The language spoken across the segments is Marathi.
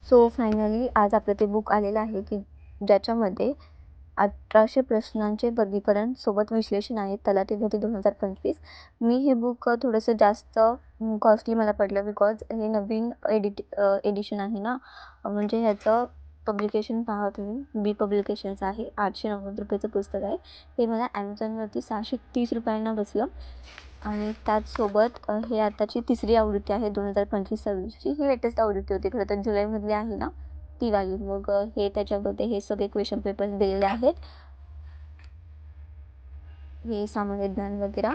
सो फायनली आज आपलं ते बुक आलेलं आहे की ज्याच्यामध्ये 1800 प्रश्नांचे वर्गीकरण सोबत विश्लेषण आहे. तलाठी भरती 2025. मी हे बुक थोडंसं जास्त कॉस्टली मला पडलं बिकॉज हे नवीन एडिशन आहे ना. म्हणजे ह्याचं पब्लिकेशन पहा तुम्ही, बी पब्लिकेशन्स आहे. 890 रुपयाचं पुस्तक आहे. हे मला ॲमेझॉनवरती 630 रुपयांना बसलं. आणि त्याचसोबत हे आताची तिसरी आवृत्ती आहे 2025-26ची. ही लेटेस्ट आवृत्ती होती खरं तर, जुलैमधली आहे ना ती वाली. मग हे त्याच्यामध्ये हे सगळे क्वेश्चन पेपर्स दिलेले आहेत. हे सामान्य ज्ञान वगैरे.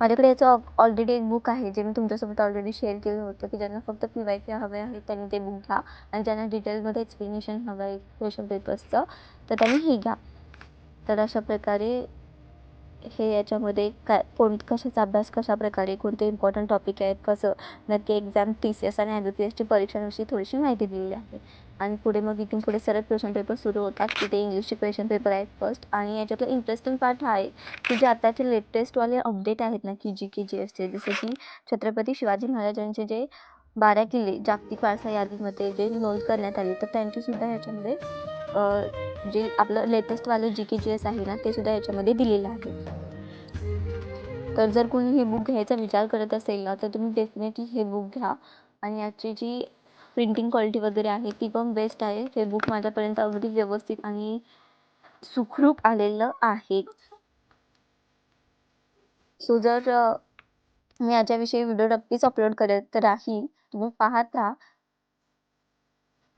माझ्याकडे याचं ऑलरेडी एक बुक आहे जे मी तुमच्यासोबत ऑलरेडी शेअर केलं होतं की ज्यांना फक्त PYQ हवे आहे त्यांनी ते बुक घ्या, आणि ज्यांना डिटेलमध्ये एक्सप्लेनेशन हवं आहे क्वेश्चन पेपर्सचं तर त्यांनी हे घ्या. तर अशा प्रकारे हे याच्यामध्ये कशाचा अभ्यास कशाप्रकारे, कोणते इम्पॉर्टंट टॉपिक आहेत, कसं नक्की एक्झाम TCS आणि IBPSची परीक्षांविषयी थोडीशी माहिती दिलेली आहे. आणि पुढे मग इथून पुढे सरळ क्वेश्चन पेपर सुरू होतात. तिथे इंग्लिशचे क्वेश्चन पेपर आहेत फर्स्ट. आणि याच्यातलं इंटरेस्टिंग पार्ट हा आहे की जे आताचे लेटेस्टवाले अपडेट आहेत ना की GKGSचे, जसं की छत्रपती शिवाजी महाराजांचे जे 12 किल्ले जागतिक वारसा यादीमध्ये जे नोंद करण्यात आली, तर त्यांचीसुद्धा ह्याच्यामध्ये जे आपलं लेटेस्टवालं GKGS आहे ना ते सुद्धा याच्यामध्ये दिलेलं आहे. तर जर कोणी हे बुक घ्यायचा विचार करत असेल ना तर तुम्ही डेफिनेटली हे बुक घ्या. आणि याची जी प्रिंटिंग क्वालिटी वगैरे आहे ती पण बेस्ट आहे. हे बुक माझ्यापर्यंत अगदी व्यवस्थित आणि सुखरूप आलेलं आहे. सो जर मी याच्याविषयी व्हिडिओ नक्कीच अपलोड करत राहील. तुम्ही पाहत राहा.